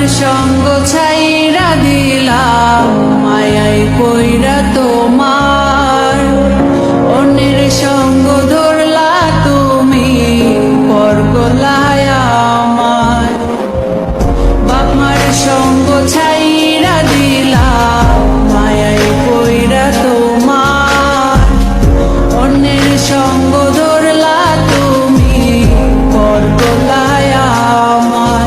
সঙ্গ ছাইরা দিলাম মায়াই পইরা তোমার, অন্যের সঙ্গ ধরলা তুমি পর গলায় আমার। বাপ মার সঙ্গ ছাইরা দিলাম মায়াই পইরা তোমার, অন্যের সঙ্গ ধরলা তুমি পর গলায় আমার।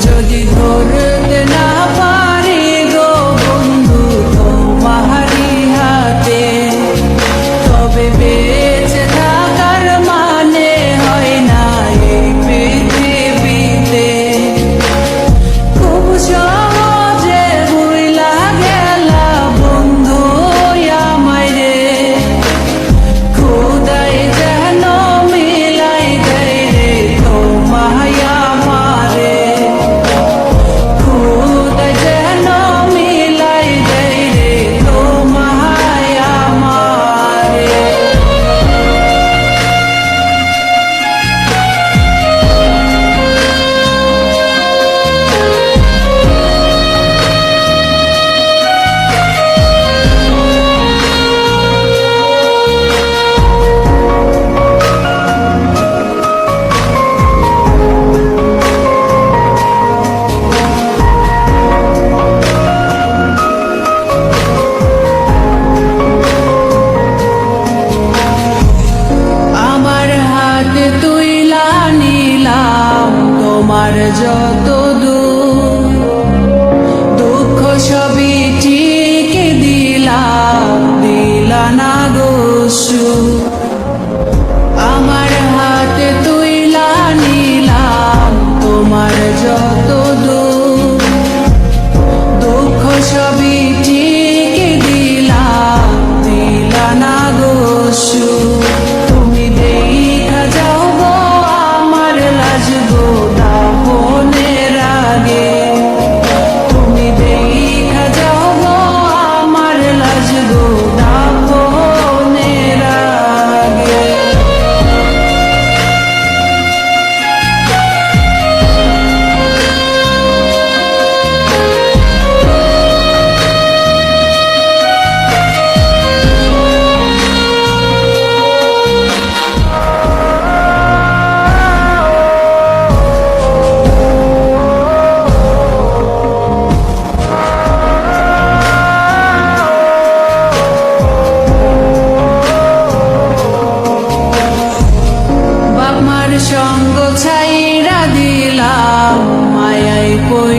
যদি ধরতে না পারি গো বন্ধু তোমারি হাতে, তবে বেঁচে থাকার মানে হয় না এই পৃথিবীতে। খুব সহজে ভুইলা গেলা বন্ধু আমায় রে, খোদাই যেন মিলাই দেয় রে তোমায় আমারে। খোদাই যেন মিলাই দেয় রে তোমায় আমারে। আমার হাতে তুইলা নিলাম তোমার যত দূর, দুঃখ সবই ঠিক দিলা না গো সুখ। আমার হাতে তুইলা নিলাম তোমার যত দূর, দুঃখ সবই ঠিক দিলা না গো সুখ। তুমি দেখা যাও গো আমার লাজ গো দাফনের আগে, তুমি দেখা যাও গো আমার লাজ গো দাফনের আগে। সঙ্গ ছাইরা দিলাম মায়াই পই